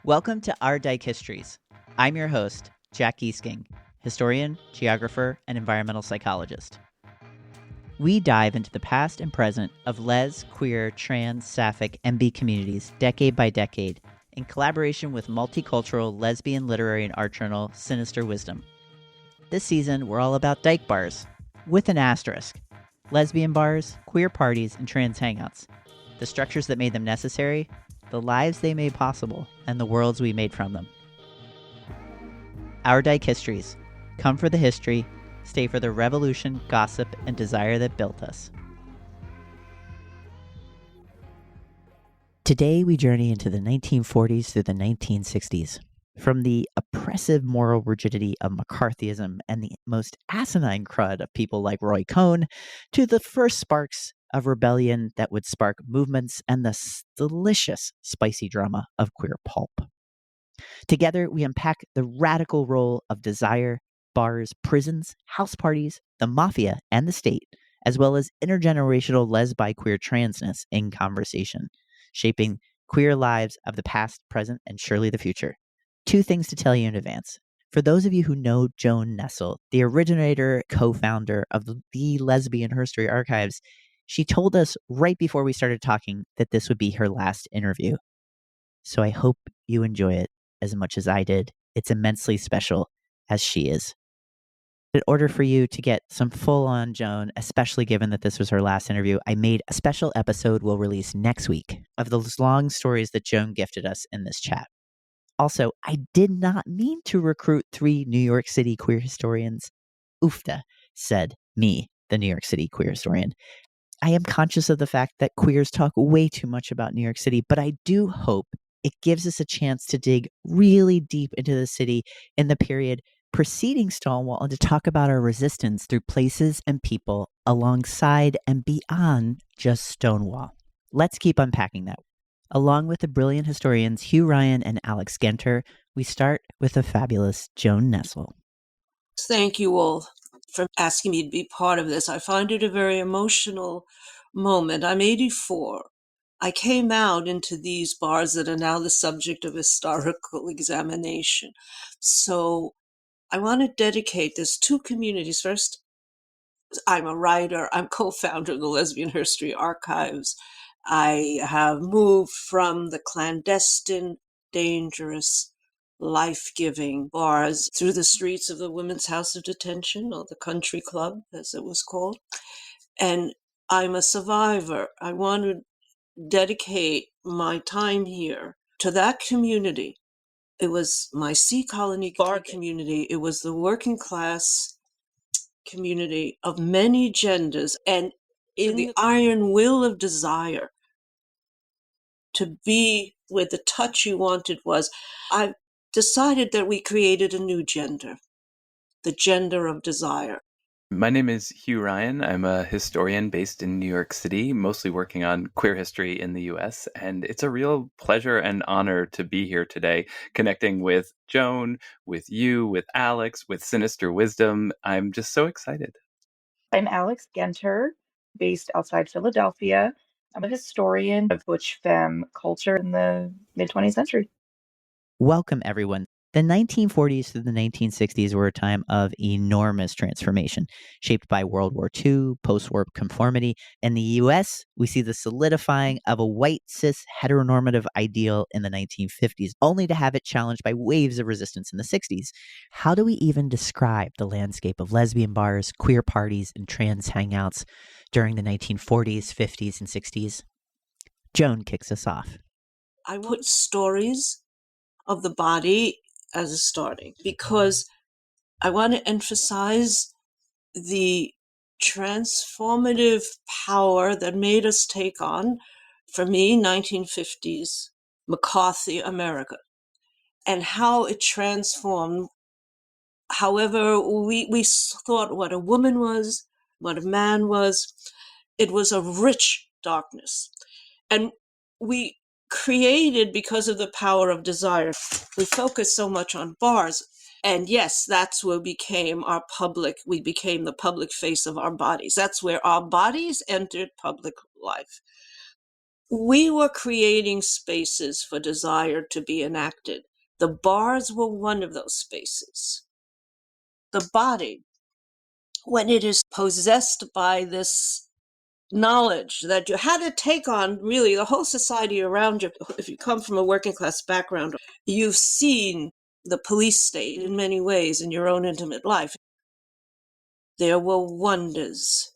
Welcome to Our Dyke Histories. I'm your host, Jack Gieseking, historian, geographer, and environmental psychologist. We dive into the past and present of les, queer, trans, sapphic, and bi communities decade by decade in collaboration with multicultural lesbian literary and art journal Sinister Wisdom. This season, we're all about dyke bars, with an asterisk. Lesbian bars, queer parties, and trans hangouts. The structures that made them necessary, the lives they made possible, and the worlds we made from them. Our Dyke Histories. Come for the history, stay for the revolution, gossip, and desire that built us. Today we journey into the 1940s through the 1960s. From the oppressive moral rigidity of McCarthyism and the most asinine crud of people like Roy Cohn, to the first sparks of rebellion that would spark movements and the delicious, spicy drama of queer pulp. Together, we unpack the radical role of desire, bars, prisons, house parties, the mafia, and the state, as well as intergenerational les-bi-queer transness in conversation, shaping queer lives of the past, present, and surely the future. Two things to tell you in advance. For those of you who know Joan Nestle, the originator, co-founder of the Lesbian History Archives, she told us right before we started talking that this would be her last interview. So I hope you enjoy it as much as I did. It's immensely special, as she is. In order for you to get some full-on Joan, especially given that this was her last interview, I made a special episode we'll release next week of those long stories that Joan gifted us in this chat. Also, I did not mean to recruit 3 New York City queer historians. Oofta, said me, the New York City queer historian. I am conscious of the fact that queers talk way too much about New York City, but I do hope it gives us a chance to dig really deep into the city in the period preceding Stonewall and to talk about our resistance through places and people alongside and beyond just Stonewall. Let's keep unpacking that. Along with the brilliant historians Hugh Ryan and Alix Genter, we start with the fabulous Joan Nestle. Thank you all for asking me to be part of this. I find it a very emotional moment. I'm 84. I came out into these bars that are now the subject of historical examination. So I want to dedicate this to communities. First, I'm a writer. I'm co-founder of the Lesbian History Archives. I have moved from the clandestine, dangerous, life-giving bars through the streets of the Women's House of Detention, or the Country Club, as it was called. And I'm a survivor. I want to dedicate my time here to that community. It was my Sea Colony bar community. It was the working class community of many genders. And in the iron will of desire to be where the touch you wanted was, I decided that we created a new gender, the gender of desire. My name is Hugh Ryan. I'm a historian based in New York City, mostly working on queer history in the US. And it's a real pleasure and honor to be here today, connecting with Joan, with you, with Alix, with Sinister Wisdom. I'm just so excited. I'm Alix Genter, based outside Philadelphia. I'm a historian of butch femme culture in the mid-20th century. Welcome, everyone. The 1940s through the 1960s were a time of enormous transformation, shaped by World War II, post-war conformity. In the U.S., we see the solidifying of a white, cis, heteronormative ideal in the 1950s, only to have it challenged by waves of resistance in the 60s. How do we even describe the landscape of lesbian bars, queer parties, and trans hangouts during the 1940s, 50s, and 60s? Joan kicks us off. I put stories of the body as a starting, because I want to emphasize the transformative power that made us take on, for me, 1950s McCarthy America, and how it transformed. However, we thought what a woman was, what a man was. It was a rich darkness. And we created, because of the power of desire, we focused so much on bars. And yes, that's where we became the public face of our bodies. That's where our bodies entered public life. We were creating spaces for desire to be enacted. The bars were one of those spaces. The body, when it is possessed by this knowledge that you had to take on really the whole society around you. If you come from a working class background, you've seen the police state in many ways in your own intimate life. There were wonders,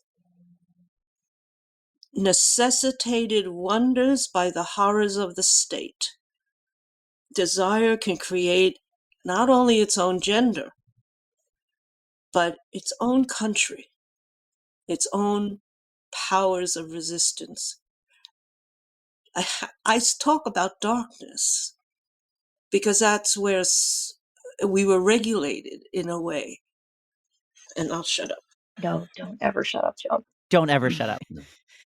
necessitated wonders by the horrors of the state. Desire can create not only its own gender, but its own country, its own powers of resistance. I talk about darkness because that's where we were regulated in a way. And I'll shut up. No, don't ever shut up, Joan. Don't ever shut up.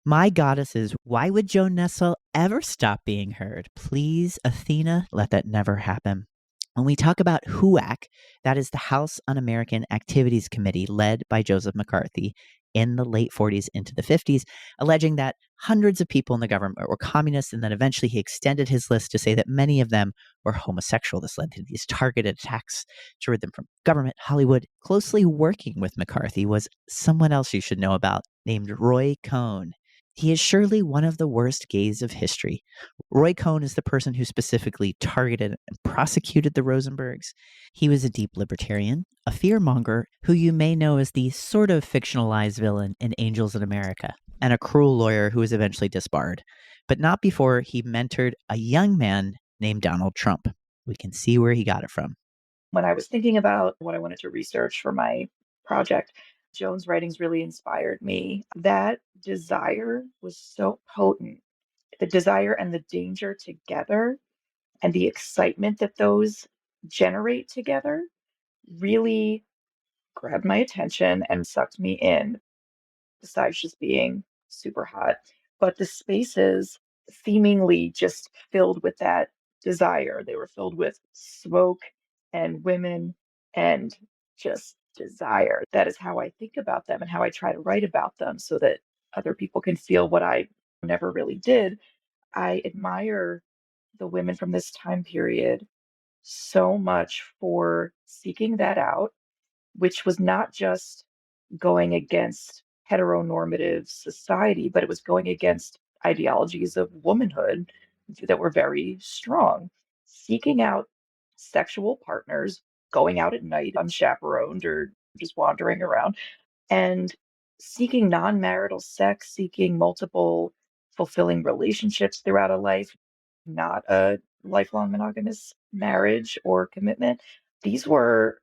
My goddesses, why would Joan Nestle ever stop being heard? Please, Athena, let that never happen. When we talk about HUAC, that is the House Un-American Activities Committee led by Joseph McCarthy in the late 40s into the 50s, alleging that hundreds of people in the government were communists, and then eventually he extended his list to say that many of them were homosexual. This led to these targeted attacks toward them from government, Hollywood. Closely working with McCarthy was someone else you should know about named Roy Cohn. He is surely one of the worst gays of history. Roy Cohn is the person who specifically targeted and prosecuted the Rosenbergs. He was a deep libertarian, a fearmonger who you may know as the sort of fictionalized villain in Angels in America, and a cruel lawyer who was eventually disbarred, but not before he mentored a young man named Donald Trump. We can see where he got it from. When I was thinking about what I wanted to research for my project, Joan's writings really inspired me. That desire was so potent. The desire and the danger together and the excitement that those generate together really grabbed my attention and sucked me in, besides just being super hot. But the spaces seemingly just filled with that desire. They were filled with smoke and women and just desire. That is how I think about them and how I try to write about them so that other people can feel what I never really did. I admire the women from this time period so much for seeking that out, which was not just going against heteronormative society, but it was going against ideologies of womanhood that were very strong. Seeking out sexual partners, going out at night unchaperoned or just wandering around, and seeking non marital sex, seeking multiple fulfilling relationships throughout a life, not a lifelong monogamous marriage or commitment. These were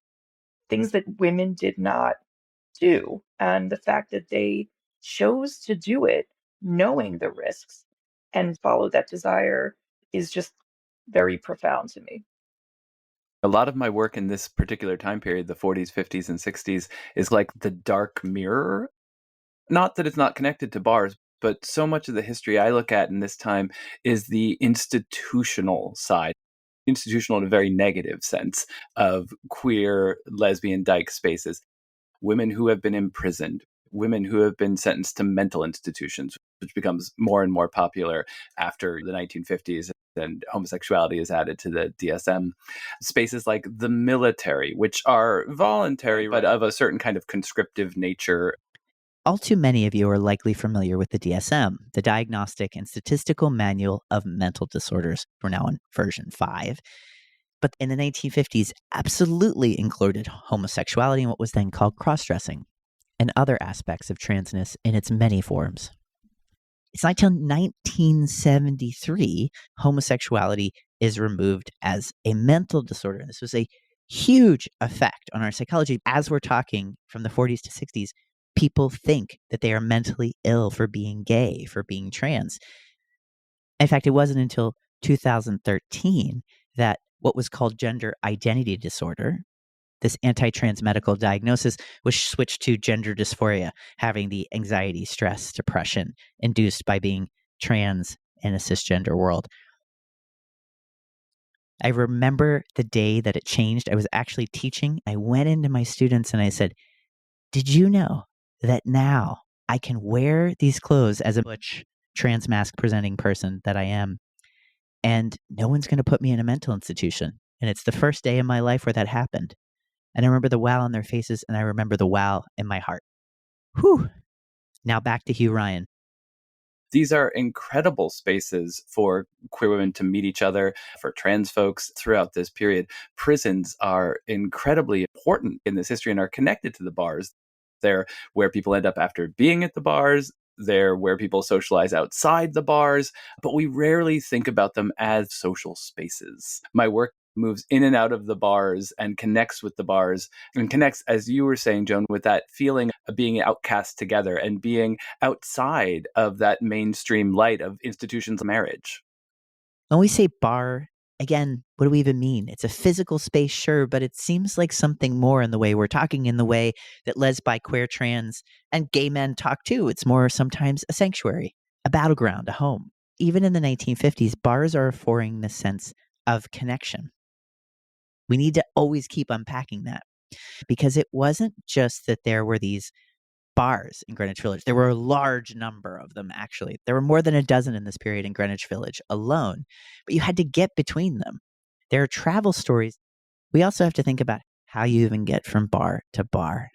things that women did not do. And the fact that they chose to do it, knowing the risks, and follow that desire is just very profound to me. A lot of my work in this particular time period, the 40s, 50s, and 60s, is like the dark mirror. Not that it's not connected to bars, but so much of the history I look at in this time is the institutional side. Institutional in a very negative sense of queer, lesbian, dyke spaces. Women who have been imprisoned, women who have been sentenced to mental institutions, which becomes more and more popular after the 1950s and homosexuality is added to the DSM. Spaces like the military, which are voluntary, but of a certain kind of conscriptive nature. All too many of you are likely familiar with the DSM, the Diagnostic and Statistical Manual of Mental Disorders. We're now on version 5. But in the 1950s, absolutely included homosexuality and what was then called cross-dressing, and other aspects of transness in its many forms. It's not until 1973 homosexuality is removed as a mental disorder. And this was a huge effect on our psychology. As we're talking from the 40s to 60s, people think that they are mentally ill for being gay, for being trans. In fact, it wasn't until 2013 that what was called gender identity disorder, this anti-trans medical diagnosis, was switched to gender dysphoria, having the anxiety, stress, depression induced by being trans in a cisgender world. I remember the day that it changed. I was actually teaching. I went into my students and I said, "Did you know that now I can wear these clothes as a butch trans mask presenting person that I am. And no one's going to put me in a mental institution. And it's the first day in my life where that happened. And I remember the wow on their faces, and I remember the wow in my heart. Whew. Now back to Hugh Ryan. These are incredible spaces for queer women to meet each other, for trans folks throughout this period. Prisons are incredibly important in this history and are connected to the bars. They're where people end up after being at the bars. They're where people socialize outside the bars, but we rarely think about them as social spaces. My work moves in and out of the bars and connects with the bars and connects, as you were saying, Joan, with that feeling of being outcast together and being outside of that mainstream light of institutions of marriage. When we say bar, again, what do we even mean? It's a physical space, sure, but it seems like something more in the way we're talking, in the way that les, bi, queer, trans, and gay men talk too. It's more sometimes a sanctuary, a battleground, a home. Even in the 1950s, bars are affording the sense of connection. We need to always keep unpacking that, because it wasn't just that there were these bars in Greenwich Village. There were a large number of them, actually. There were more than a dozen in this period in Greenwich Village alone, but you had to get between them. There are travel stories. We also have to think about how you even get from bar to bar,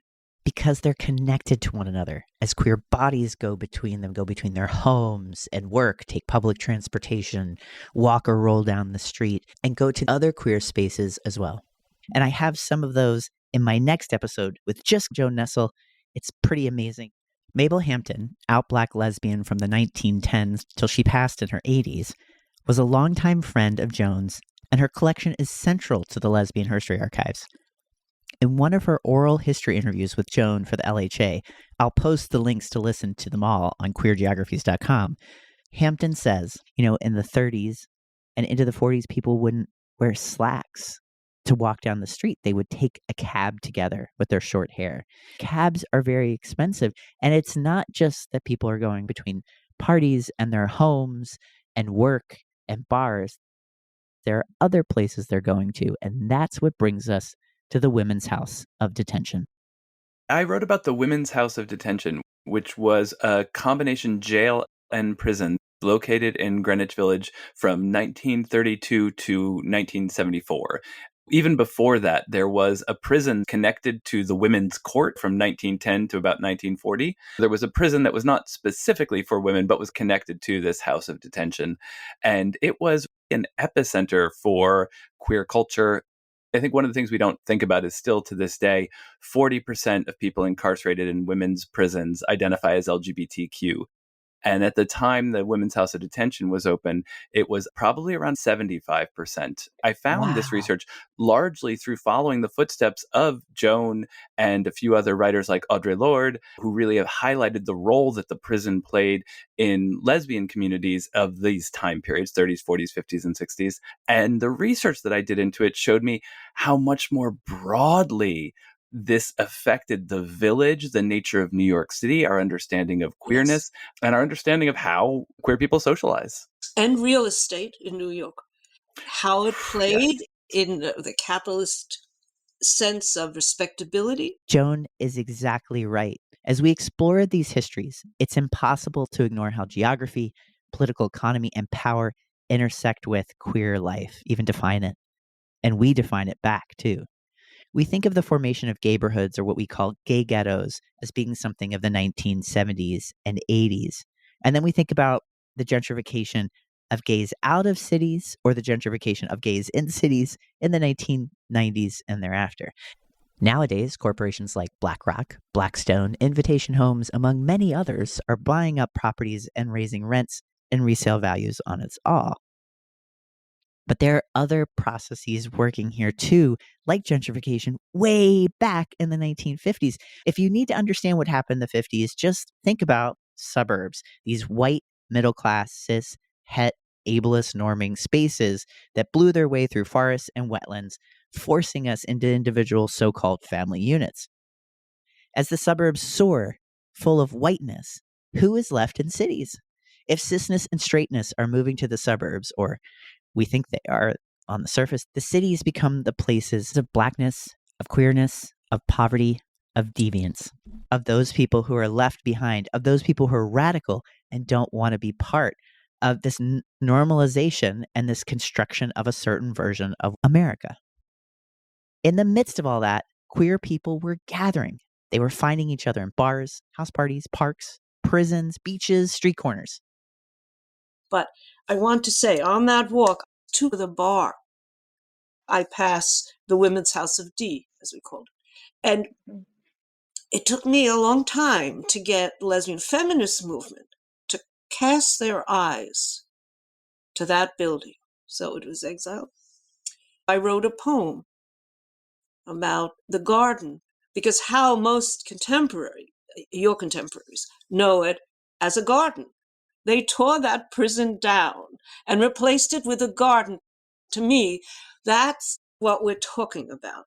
because they're connected to one another. As queer bodies go between them, go between their homes and work, take public transportation, walk or roll down the street, and go to other queer spaces as well. And I have some of those in my next episode with just Joan Nestle. It's pretty amazing. Mabel Hampton, out Black lesbian from the 1910s till she passed in her 80s, was a longtime friend of Joan's, and her collection is central to the Lesbian History Archives. In one of her oral history interviews with Joan for the LHA, I'll post the links to listen to them all on queergeographies.com, Hampton says, in the 30s and into the 40s, people wouldn't wear slacks to walk down the street. They would take a cab together with their short hair. Cabs are very expensive, and it's not just that people are going between parties and their homes and work and bars. There are other places they're going to, and that's what brings us to the Women's House of Detention. I wrote about the Women's House of Detention, which was a combination jail and prison located in Greenwich Village from 1932 to 1974. Even before that, there was a prison connected to the Women's Court from 1910 to about 1940. There was a prison that was not specifically for women, but was connected to this house of detention. And it was an epicenter for queer culture. I think one of the things we don't think about is still to this day, 40% of people incarcerated in women's prisons identify as LGBTQ. And at the time the Women's House of Detention was open, it was probably around 75%. I found this research largely through following the footsteps of Joan and a few other writers like Audre Lorde, who really have highlighted the role that the prison played in lesbian communities of these time periods, 30s, 40s, 50s, and 60s. And the research that I did into it showed me how much more broadly this affected the village, the nature of New York City, our understanding of queerness, and our understanding of how queer people socialize. And real estate in New York. How it played in the capitalist sense of respectability. Joan is exactly right. As we explore these histories, it's impossible to ignore how geography, political economy, and power intersect with queer life, even define it. And we define it back, too. We think of the formation of gayborhoods, or what we call gay ghettos, as being something of the 1970s and 80s. And then we think about the gentrification of gays out of cities, or the gentrification of gays in cities in the 1990s and thereafter. Nowadays, corporations like BlackRock, Blackstone, Invitation Homes, among many others, are buying up properties and raising rents and resale values on us all. But there are other processes working here too, like gentrification way back in the 1950s. If you need to understand what happened in the 50s, just think about suburbs, these white, middle-class, cis, het, ableist norming spaces that blew their way through forests and wetlands, forcing us into individual so-called family units. As the suburbs soar, full of whiteness, who is left in cities? If cisness and straightness are moving to the suburbs, or we think they are on the surface, the cities become the places of blackness, of queerness, of poverty, of deviance, of those people who are left behind, of those people who are radical and don't want to be part of this normalization and this construction of a certain version of America. In the midst of all that, queer people were gathering. They were finding each other in bars, house parties, parks, prisons, beaches, street corners. But I want to say, on that walk to the bar, I pass the Women's House of D, as we called it. And it took me a long time to get the lesbian feminist movement to cast their eyes to that building. So it was exile. I wrote a poem about the garden, because how most your contemporaries, know it as a garden. They tore that prison down and replaced it with a garden. To me, that's what we're talking about.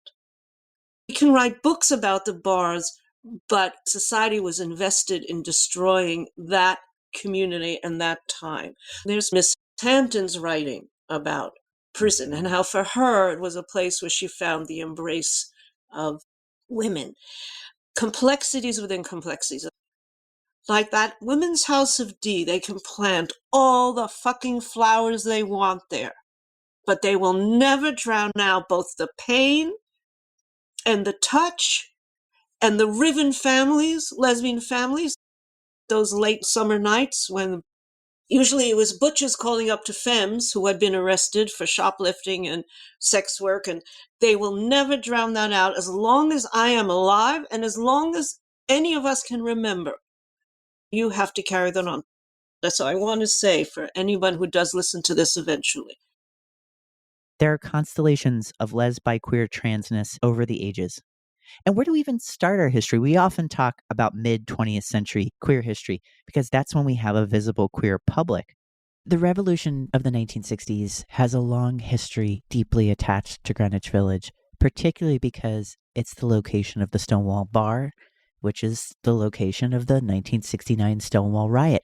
We can write books about the bars, but society was invested in destroying that community and that time. There's Miss Hampton's writing about prison and how for her it was a place where she found the embrace of women. Complexities within complexities. Like that Women's House of D, they can plant all the fucking flowers they want there, but they will never drown out both the pain and the touch and the riven families, lesbian families, those late summer nights when usually it was butches calling up to femmes who had been arrested for shoplifting and sex work, and they will never drown that out as long as I am alive and as long as any of us can remember. You have to carry that on. That's all I want to say for anyone who does listen to this eventually. There are constellations of les, bi, queer, transness over the ages. And where do we even start our history? We often talk about mid-20th century queer history because that's when we have a visible queer public. The revolution of the 1960s has a long history deeply attached to Greenwich Village, particularly because it's the location of the Stonewall Bar, which is the location of the 1969 Stonewall Riot.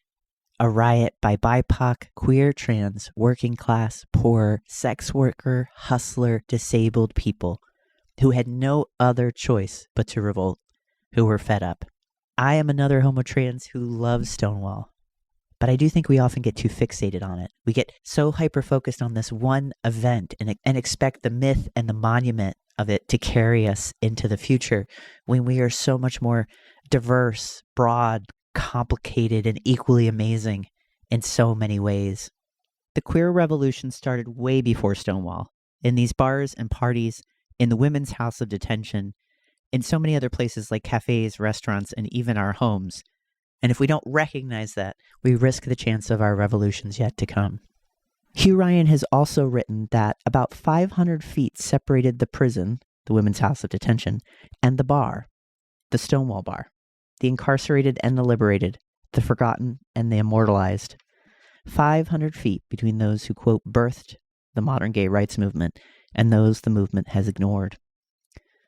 A riot by BIPOC, queer, trans, working class, poor, sex worker, hustler, disabled people who had no other choice but to revolt, who were fed up. I am another homo trans who loves Stonewall, but I do think we often get too fixated on it. We get so hyper-focused on this one event and expect the myth and the monument of it to carry us into the future when we are so much more diverse, broad, complicated, and equally amazing in so many ways. The queer revolution started way before Stonewall, in these bars and parties, in the Women's House of Detention, in so many other places like cafes, restaurants, and even our homes. And if we don't recognize that, we risk the chance of our revolutions yet to come. Hugh Ryan has also written that about 500 feet separated the prison, the Women's House of Detention, and the bar, the Stonewall Bar, the incarcerated and the liberated, the forgotten and the immortalized. 500 feet between those who, quote, birthed the modern gay rights movement and those the movement has ignored.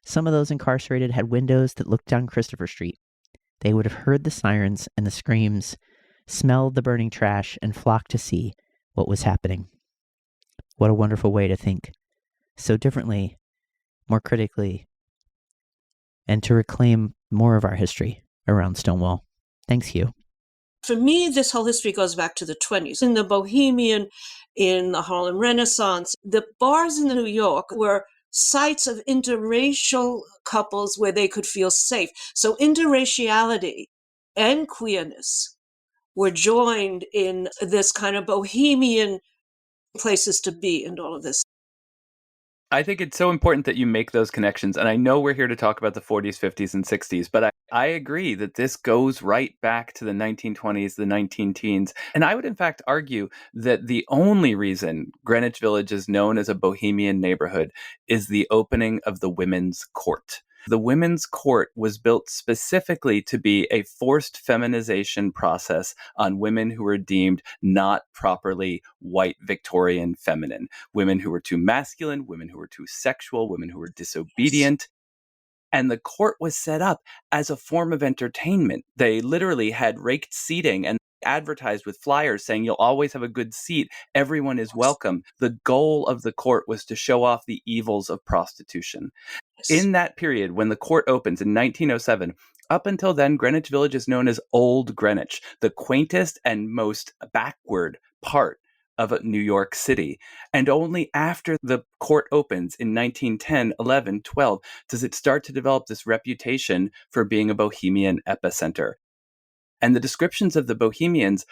Some of those incarcerated had windows that looked down Christopher Street. They would have heard the sirens and the screams, smelled the burning trash, and flocked to see what was happening. What a wonderful way to think so differently, more critically, and to reclaim more of our history around Stonewall. Thanks, Hugh. For me, this whole history goes back to the 20s. In the Bohemian, in the Harlem Renaissance, the bars in New York were sites of interracial couples where they could feel safe. So interraciality and queerness were joined in this kind of bohemian places to be and all of this. I think it's so important that you make those connections. And I know we're here to talk about the 40s, 50s, and 60s, but I agree that this goes right back to the 1920s, the 19-teens. And I would, in fact, argue that the only reason Greenwich Village is known as a bohemian neighborhood is the opening of the Women's Court. The Women's Court was built specifically to be a forced feminization process on women who were deemed not properly white Victorian feminine, women who were too masculine, women who were too sexual, women who were disobedient. And the court was set up as a form of entertainment. They literally had raked seating, and advertised with flyers saying you'll always have a good seat. Everyone is welcome. The goal of the court was to show off the evils of prostitution. In that period, when the court opens in 1907, up until then, Greenwich Village is known as Old Greenwich, the quaintest and most backward part of New York City. And only after the court opens in 1910, 11, 12, does it start to develop this reputation for being a bohemian epicenter. And the descriptions of the bohemians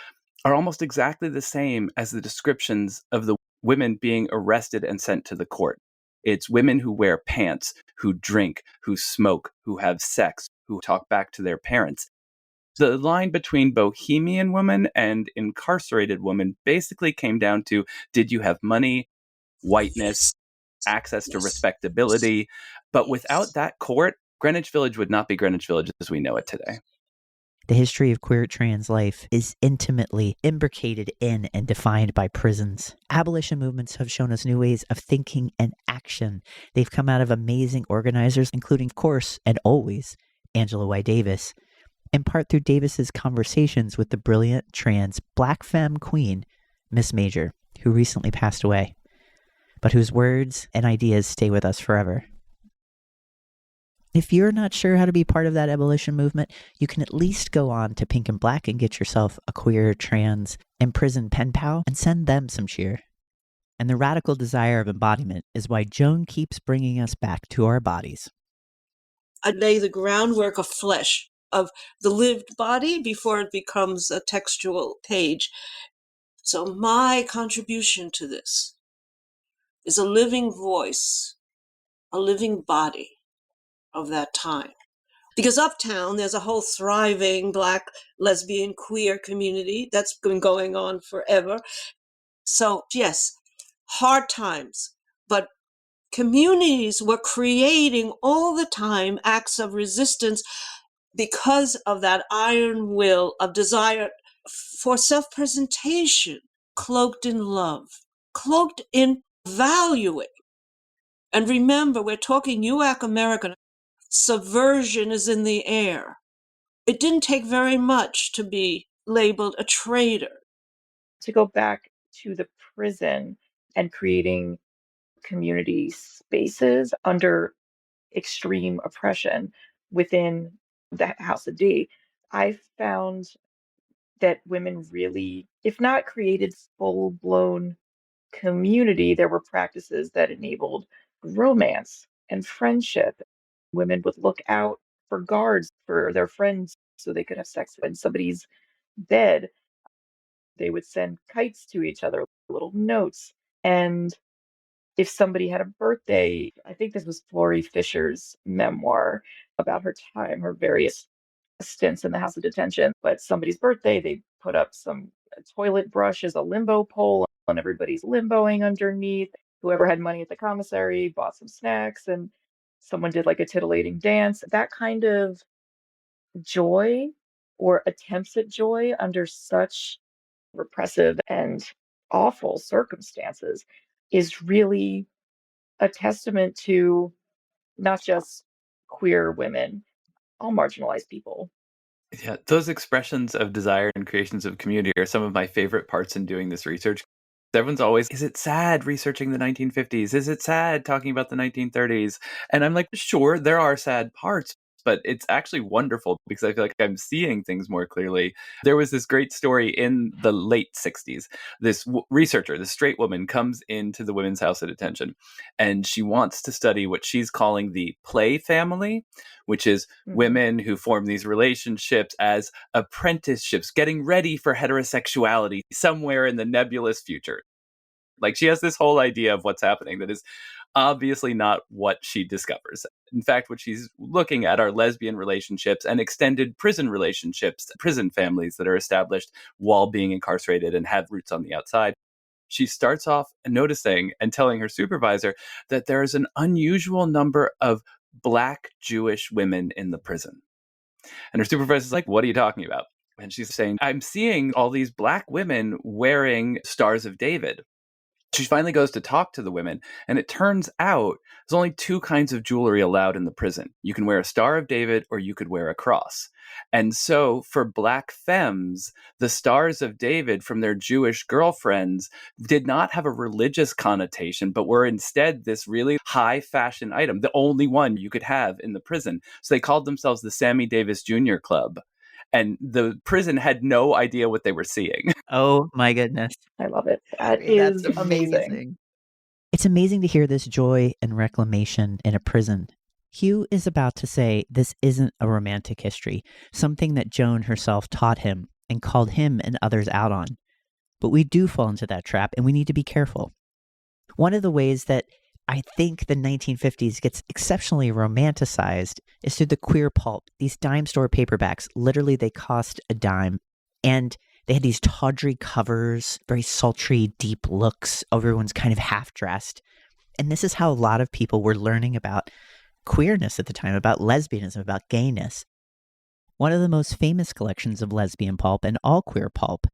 are almost exactly the same as the descriptions of the women being arrested and sent to the court. It's women who wear pants, who drink, who smoke, who have sex, who talk back to their parents. The line between bohemian woman and incarcerated woman basically came down to, did you have money, whiteness, access to respectability? But without that court, Greenwich Village would not be Greenwich Village as we know it today. The history of queer trans life is intimately imbricated in and defined by prisons. Abolition movements have shown us new ways of thinking and action. They've come out of amazing organizers, including, of course, and always, Angela Y. Davis, in part through Davis's conversations with the brilliant trans black femme queen, Miss Major, who recently passed away, but whose words and ideas stay with us forever. If you're not sure how to be part of that abolition movement, you can at least go on to Pink and Black and get yourself a queer, trans, imprisoned pen pal and send them some cheer. And the radical desire of embodiment is why Joan keeps bringing us back to our bodies. I lay the groundwork of flesh, of the lived body before it becomes a textual page. So my contribution to this is a living voice, a living body of that time. Because uptown, there's a whole thriving Black, lesbian, queer community that's been going on forever. So yes, hard times, but communities were creating all the time acts of resistance because of that iron will of desire for self-presentation, cloaked in love, cloaked in valuing. And remember, we're talking UAC American. Subversion is in the air. It didn't take very much to be labeled a traitor. To go back to the prison and creating community spaces under extreme oppression within the House of D, I found that women really, if not created full-blown community, there were practices that enabled romance and friendship. Women would look out for guards for their friends so they could have sex in somebody's bed. They would send kites to each other, little notes. And if somebody had a birthday, I think this was Florrie Fisher's memoir about her time, her various stints in the House of Detention. But somebody's birthday, they put up some toilet brush as a limbo pole, and everybody's limboing underneath. Whoever had money at the commissary bought some snacks, and someone did like a titillating dance. That kind of joy or attempts at joy under such repressive and awful circumstances is really a testament to not just queer women, all marginalized people. Yeah, those expressions of desire and creations of community are some of my favorite parts in doing this research. Everyone's always, is it sad researching the 1950s? Is it sad talking about the 1930s? And I'm like, sure, there are sad parts, but it's actually wonderful because I feel like I'm seeing things more clearly. There was this great story in the late 60s. This researcher, this straight woman, comes into the Women's House of Detention, and she wants to study what she's calling the play family, which is women who form these relationships as apprenticeships, getting ready for heterosexuality somewhere in the nebulous future. Like, she has this whole idea of what's happening that is obviously not what she discovers. In fact, what she's looking at are lesbian relationships and extended prison relationships, prison families that are established while being incarcerated and have roots on the outside. She starts off noticing and telling her supervisor that there is an unusual number of Black Jewish women in the prison. And her supervisor's like, what are you talking about? And she's saying, I'm seeing all these Black women wearing Stars of David. She finally goes to talk to the women, and it turns out there's only two kinds of jewelry allowed in the prison. You can wear a Star of David or you could wear a cross. And so for Black femmes, the Stars of David from their Jewish girlfriends did not have a religious connotation, but were instead this really high fashion item, the only one you could have in the prison. So they called themselves the Sammy Davis Jr. Club. And the prison had no idea what they were seeing. Oh my goodness. I love it. I That mean, that's is amazing. It's amazing to hear this joy and reclamation in a prison. Hugh is about to say this isn't a romantic history, something that Joan herself taught him and called him and others out on. But we do fall into that trap, and we need to be careful. One of the ways that I think the 1950s gets exceptionally romanticized is through the queer pulp. These dime store paperbacks, literally they cost a dime. And they had these tawdry covers, very sultry, deep looks. Everyone's kind of half dressed. And this is how a lot of people were learning about queerness at the time, about lesbianism, about gayness. One of the most famous collections of lesbian pulp and all queer pulp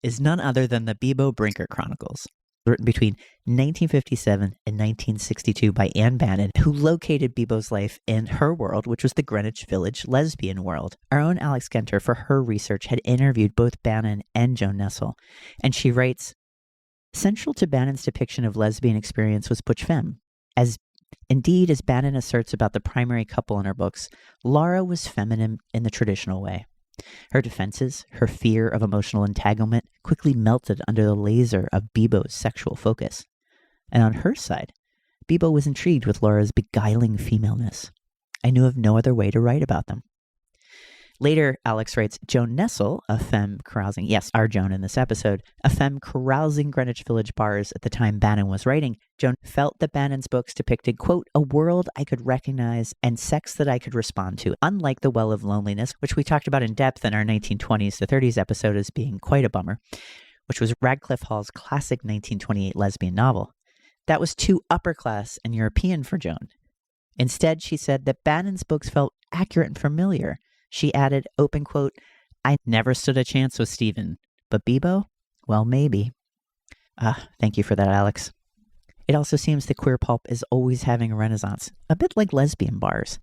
is none other than the Bebo Brinker Chronicles, written between 1957 and 1962 by Anne Bannon, who located Bebo's life in her world, which was the Greenwich Village lesbian world. Our own Alix Genter, for her research, had interviewed both Bannon and Joan Nestle, and she writes, "Central to Bannon's depiction of lesbian experience was butch femme. As Bannon asserts about the primary couple in her books, Laura was feminine in the traditional way. Her defenses, her fear of emotional entanglement, quickly melted under the laser of Bebo's sexual focus. And on her side, Bebo was intrigued with Laura's beguiling femaleness. I knew of no other way to write about them." Later, Alix writes, Joan Nestle, a femme carousing, yes, our Joan in this episode, a femme carousing Greenwich Village bars at the time Bannon was writing, Joan felt that Bannon's books depicted, quote, a world I could recognize and sex that I could respond to, unlike The Well of Loneliness, which we talked about in depth in our 1920s to 30s episode as being quite a bummer, which was Radcliffe Hall's classic 1928 lesbian novel. That was too upper class and European for Joan. Instead, she said that Bannon's books felt accurate and familiar. She added, open quote, I never stood a chance with Stephen, but Bebo? Well, maybe. Thank you for that, Alix. It also seems that queer pulp is always having a renaissance, a bit like lesbian bars.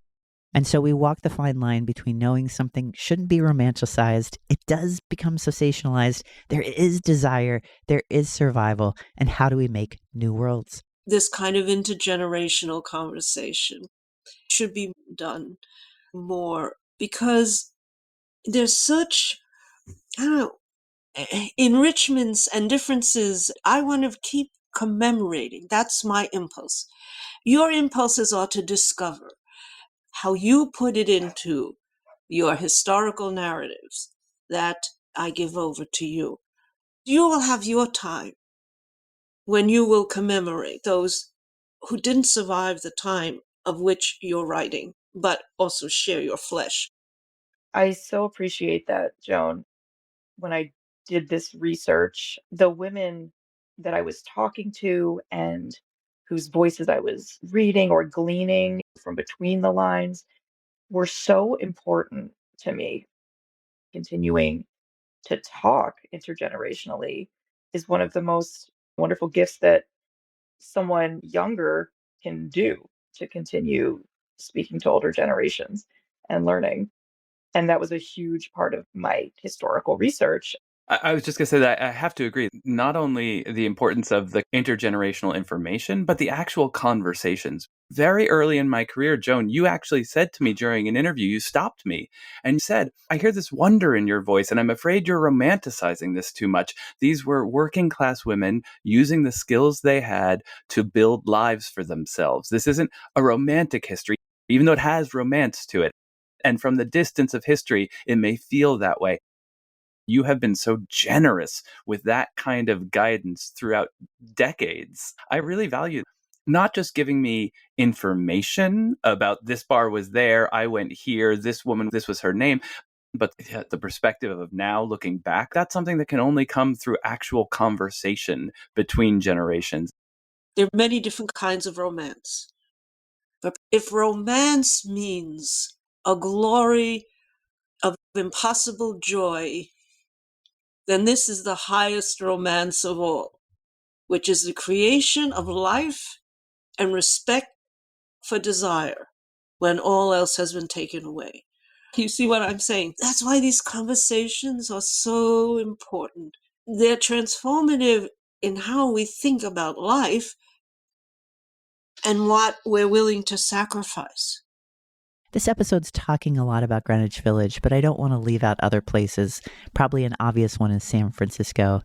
And so we walk the fine line between knowing something shouldn't be romanticized, it does become sensationalized, there is desire, there is survival, and how do we make new worlds? This kind of intergenerational conversation should be done more because there's such, enrichments and differences. I want to keep commemorating. That's my impulse. Your impulses are to discover how you put it into your historical narratives. That I give over to you. You will have your time when you will commemorate those who didn't survive the time of which you're writing, but also share your flesh. I so appreciate that, Joan. When I did this research, the women that I was talking to and whose voices I was reading or gleaning from between the lines were so important to me. Continuing to talk intergenerationally is one of the most wonderful gifts that someone younger can do to continue speaking to older generations and learning. And that was a huge part of my historical research. I was just going to say that I have to agree, not only the importance of the intergenerational information, but the actual conversations. Very early in my career, Joan, you actually said to me during an interview, you stopped me and you said, I hear this wonder in your voice, and I'm afraid you're romanticizing this too much. These were working class women using the skills they had to build lives for themselves. This isn't a romantic history, even though it has romance to it. And from the distance of history, it may feel that way. You have been so generous with that kind of guidance throughout decades. I really value not just giving me information about this bar was there, I went here, this woman, this was her name, but the perspective of now looking back, that's something that can only come through actual conversation between generations. There are many different kinds of romance. But if romance means a glory of impossible joy, then this is the highest romance of all. which is the creation of life and respect for desire when all else has been taken away. You see what I'm saying? That's why these conversations are so important. They're transformative in how we think about life and what we're willing to sacrifice. This episode's talking a lot about Greenwich Village, but I don't want to leave out other places. Probably an obvious one is San Francisco.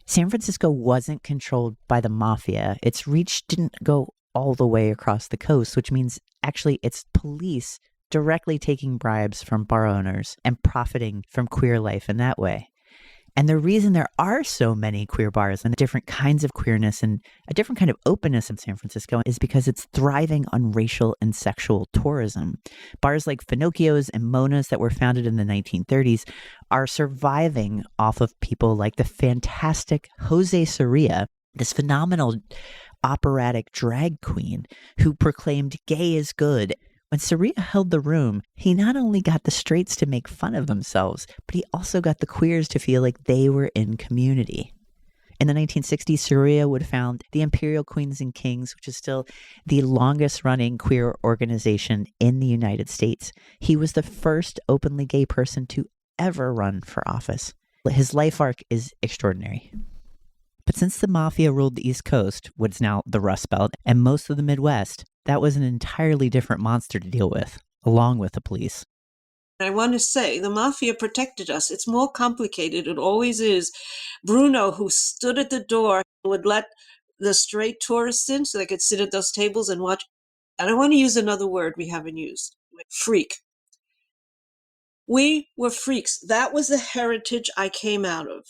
San Francisco wasn't controlled by the mafia. Its reach didn't go all the way across the coast, which means actually it's police directly taking bribes from bar owners and profiting from queer life in that way. And the reason there are so many queer bars and different kinds of queerness and a different kind of openness in San Francisco is because it's thriving on racial and sexual tourism. Bars like Finocchio's and Mona's that were founded in the 1930s are surviving off of people like the fantastic Jose Soria, this phenomenal operatic drag queen who proclaimed gay is good. When Soria held the room, he not only got the straights to make fun of themselves, but he also got the queers to feel like they were in community. In the 1960s, Soria would found the Imperial Queens and Kings, which is still the longest-running queer organization in the United States. He was the first openly gay person to ever run for office. His life arc is extraordinary. But since the mafia ruled the East Coast, what's now the Rust Belt, and most of the Midwest, that was an entirely different monster to deal with, along with the police. I want to say the mafia protected us. It's more complicated. It always is. Bruno, who stood at the door, would let the straight tourists in so they could sit at those tables and watch. And I want to use another word we haven't used, freak. We were freaks. That was the heritage I came out of.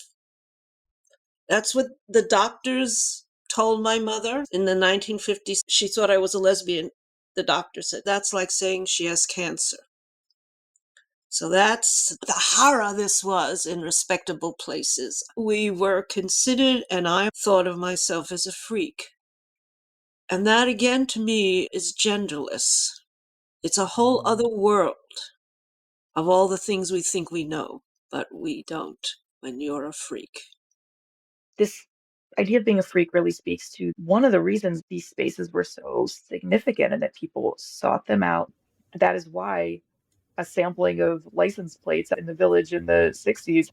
That's what the doctors told my mother in the 1950s. She thought I was a lesbian. The doctor said, that's like saying she has cancer. So that's the horror this was in respectable places. We were considered, and I thought of myself as a freak. And that, again, to me, is genderless. It's a whole other world of all the things we think we know, but we don't when you're a freak. This idea of being a freak really speaks to one of the reasons these spaces were so significant and that people sought them out. That is why a sampling of license plates in the Village in the 60s,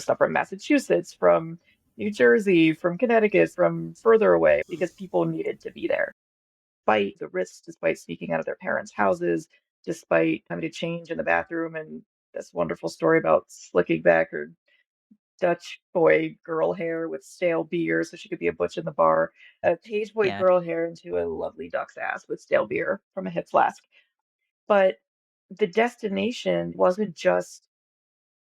stuff from Massachusetts, from New Jersey, from Connecticut, from further away, because people needed to be there. Despite the risks, despite sneaking out of their parents' houses, despite having to change in the bathroom, and this wonderful story about slicking back her Dutch boy girl hair with stale beer so she could be a butch in the bar, a page boy girl hair into a lovely duck's ass with stale beer from a hip flask. But the destination wasn't just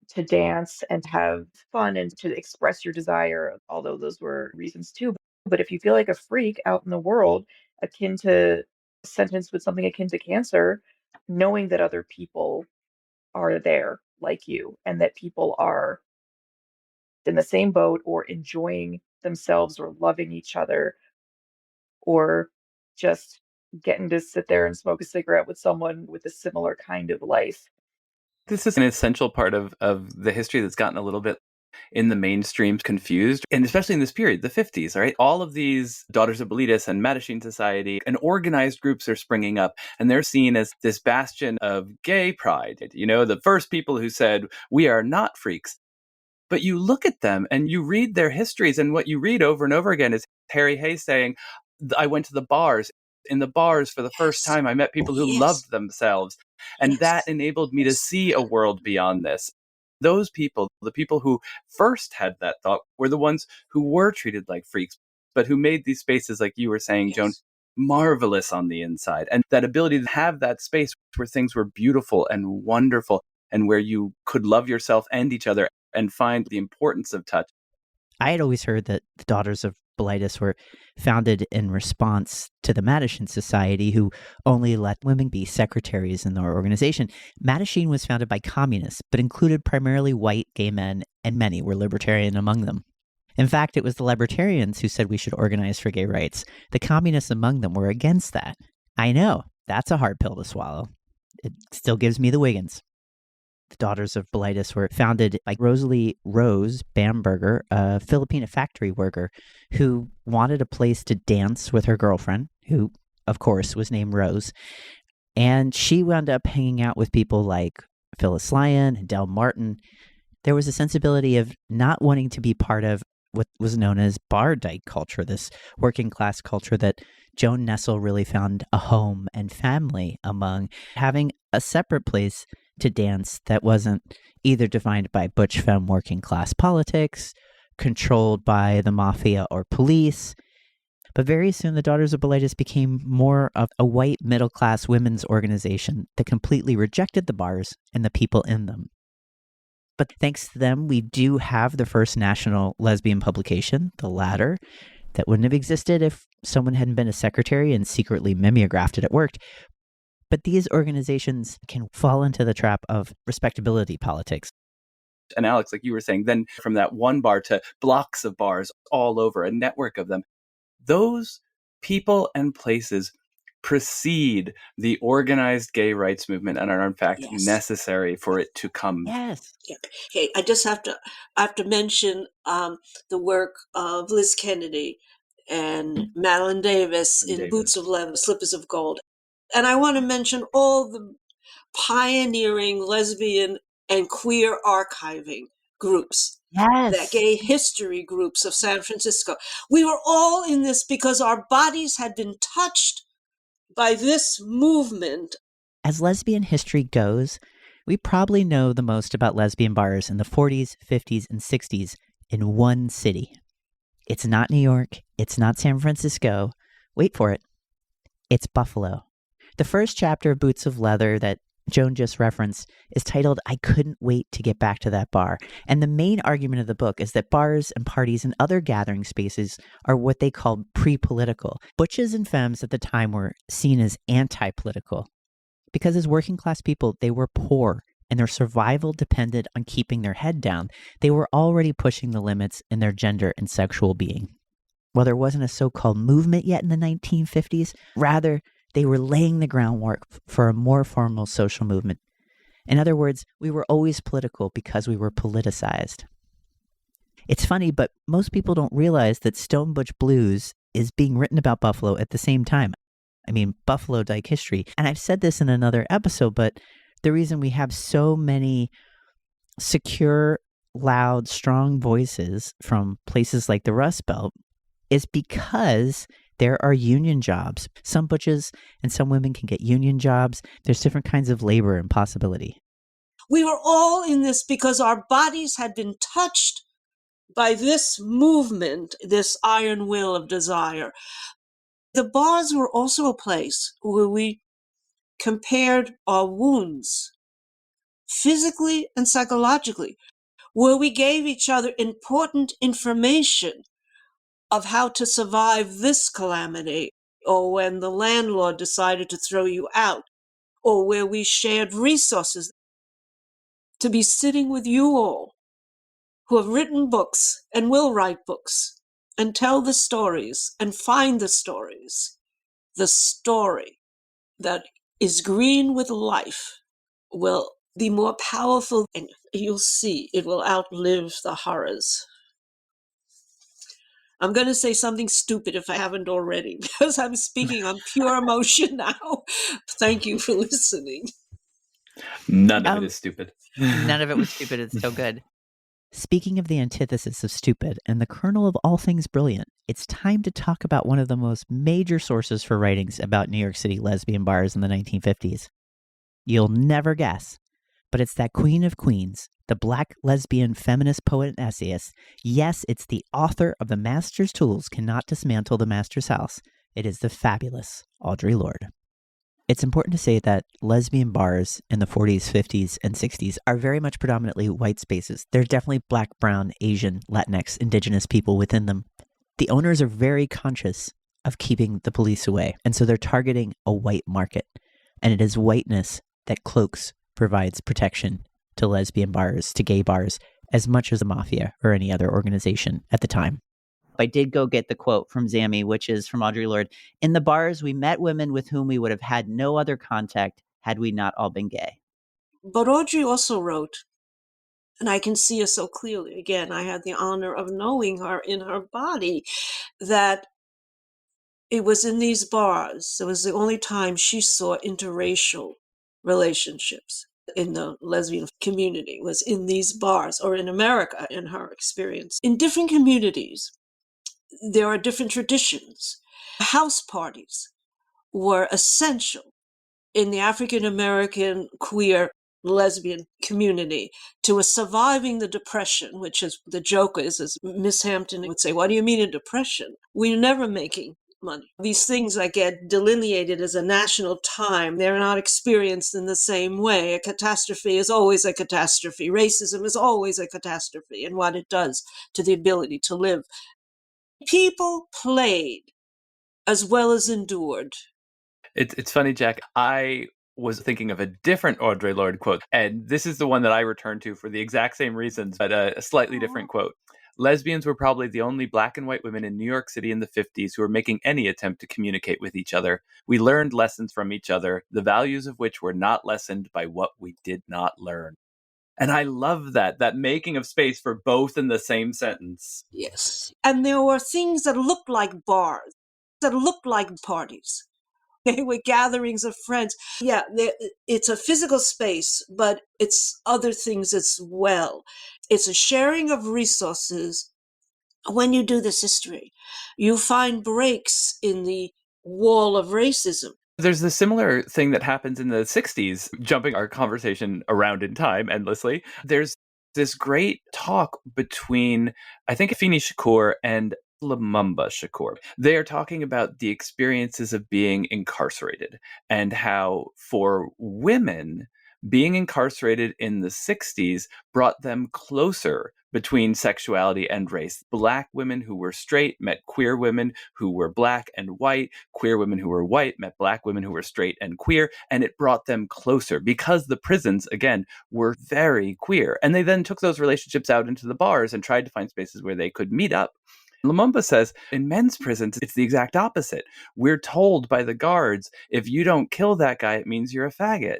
to dance and have fun and to express your desire, although those were reasons too. But if you feel like a freak out in the world, akin to a sentence with something akin to cancer, knowing that other people are there like you and that people are in the same boat or enjoying themselves or loving each other or just getting to sit there and smoke a cigarette with someone with a similar kind of life. This is an essential part of the history that's gotten a little bit in the mainstream confused, and especially in this period, the 50s, right? All of these Daughters of Bilitis and Mattachine Society and organized groups are springing up, and they're seen as this bastion of gay pride. The first people who said, we are not freaks. But you look at them and you read their histories, and what you read over and over again is Harry Hayes saying, I went to the bars. In the bars for the first time, I met people who loved themselves. And that enabled me to see a world beyond this. Those people, the people who first had that thought, were the ones who were treated like freaks, but who made these spaces, like you were saying, Joan, marvelous on the inside. And that ability to have that space where things were beautiful and wonderful and where you could love yourself and each other and find the importance of touch. I had always heard that the Daughters of Bilitis were founded in response to the Mattachine Society, who only let women be secretaries in their organization. Mattachine was founded by communists, but included primarily white gay men, and many were libertarian among them. In fact, it was the libertarians who said we should organize for gay rights. The communists among them were against that. I know, that's a hard pill to swallow. It still gives me the Wiggins. The Daughters of Bilitis were founded by Rosalie Rose Bamberger, a Filipina factory worker who wanted a place to dance with her girlfriend, who, of course, was named Rose. And she wound up hanging out with people like Phyllis Lyon and Del Martin. There was a sensibility of not wanting to be part of what was known as Our Dyke culture, this working class culture that Joan Nestle really found a home and family among, having a separate place to dance that wasn't either defined by butch femme working class politics, controlled by the mafia or police. But very soon, the Daughters of Bilitis became more of a white middle-class women's organization that completely rejected the bars and the people in them. But thanks to them, we do have the first national lesbian publication, The Ladder, that wouldn't have existed if someone hadn't been a secretary and secretly mimeographed it at work. But these organizations can fall into the trap of respectability politics. And Alix, like you were saying, then from that one bar to blocks of bars all over, a network of them, those people and places precede the organized gay rights movement and are in fact necessary for it to come. Yes. Okay, I have to mention the work of Liz Kennedy and Madeline Davis in Boots of Leather, Slippers of Gold. And I want to mention all the pioneering lesbian and queer archiving groups. Yes. The gay history groups of San Francisco. We were all in this because our bodies had been touched by this movement. As lesbian history goes, we probably know the most about lesbian bars in the 40s, 50s, and 60s in one city. It's not New York. It's not San Francisco. Wait for it. It's Buffalo. The first chapter of Boots of Leather that Joan just referenced is titled, I Couldn't Wait to Get Back to That Bar. And the main argument of the book is that bars and parties and other gathering spaces are what they called pre-political. Butches and femmes at the time were seen as anti-political because as working class people, they were poor and their survival depended on keeping their head down. They were already pushing the limits in their gender and sexual being. While there wasn't a so-called movement yet in the 1950s, rather, they were laying the groundwork for a more formal social movement. In other words, we were always political because we were politicized. It's funny, but most people don't realize that Stone Butch Blues is being written about Buffalo at the same time. I mean, Buffalo Dyke History. And I've said this in another episode, but the reason we have so many secure, loud, strong voices from places like the Rust Belt is because there are union jobs. Some butches and some women can get union jobs. There's different kinds of labor and possibility. We were all in this because our bodies had been touched by this movement, this iron will of desire. The bars were also a place where we compared our wounds, physically and psychologically, where we gave each other important information of how to survive this calamity, or when the landlord decided to throw you out, or where we shared resources. To be sitting with you all who have written books and will write books and tell the stories and find the stories, the story that is green with life will be more powerful, and you'll see it will outlive the horrors. I'm going to say something stupid if I haven't already, because I'm speaking on pure emotion now. Thank you for listening. None of it is stupid. None of it was stupid. It's so good. Speaking of the antithesis of stupid and the kernel of all things brilliant, it's time to talk about one of the most major sources for writings about New York City lesbian bars in the 1950s. You'll never guess, but it's that queen of queens, the Black lesbian feminist poet and essayist. Yes, it's the author of The Master's Tools Cannot Dismantle the Master's House. It is the fabulous Audre Lorde. It's important to say that lesbian bars in the 40s, 50s, and 60s are very much predominantly white spaces. There are definitely Black, Brown, Asian, Latinx, Indigenous people within them. The owners are very conscious of keeping the police away, and so they're targeting a white market. And it is whiteness that cloaks, provides protection to lesbian bars, to gay bars, as much as the mafia or any other organization at the time. I did go get the quote from Zammy, which is from Audre Lorde. In the bars, we met women with whom we would have had no other contact had we not all been gay. But Audrey also wrote, and I can see her so clearly, again, I had the honor of knowing her in her body, that it was in these bars, it was the only time she saw interracial relationships in the lesbian community, was in these bars, or in America, in her experience. In different communities, there are different traditions. House parties were essential in the African American queer lesbian community to surviving the Depression, which is the joke is, as Miss Hampton would say, what do you mean a depression? We're never making money. These things that get delineated as a national time, they're not experienced in the same way. A catastrophe is always a catastrophe. Racism is always a catastrophe, and what it does to the ability to live. People played as well as endured. It's funny, Jack. I was thinking of a different Audre Lorde quote, and this is the one that I return to for the exact same reasons, but a slightly different quote. Lesbians were probably the only black and white women in New York City in the 50s who were making any attempt to communicate with each other. We learned lessons from each other, the values of which were not lessened by what we did not learn. And I love that making of space for both in the same sentence. Yes. And there were things that looked like bars, that looked like parties. They were gatherings of friends. Yeah, it's a physical space, but it's other things as well. It's a sharing of resources. When you do this history, you find breaks in the wall of racism. There's a similar thing that happens in the 60s, jumping our conversation around in time endlessly. There's this great talk between, I think, Afeni Shakur and Lumumba Shakur. They are talking about the experiences of being incarcerated and how for women, being incarcerated in the 60s brought them closer between sexuality and race. Black women who were straight met queer women who were black and white. Queer women who were white met black women who were straight and queer. And it brought them closer because the prisons, again, were very queer. And they then took those relationships out into the bars and tried to find spaces where they could meet up. Lumumba says in men's prisons, it's the exact opposite. We're told by the guards, if you don't kill that guy, it means you're a faggot.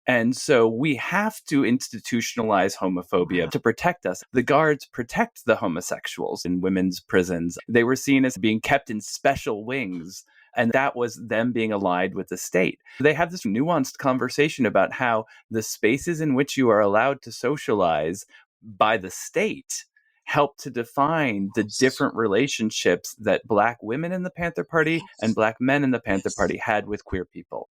And so we have to institutionalize homophobia to protect us. The guards protect the homosexuals in women's prisons. They were seen as being kept in special wings. And that was them being allied with the state. They have this nuanced conversation about how the spaces in which you are allowed to socialize by the state help to define the different relationships that Black women in the Panther Party and Black men in the Panther Party had with queer people.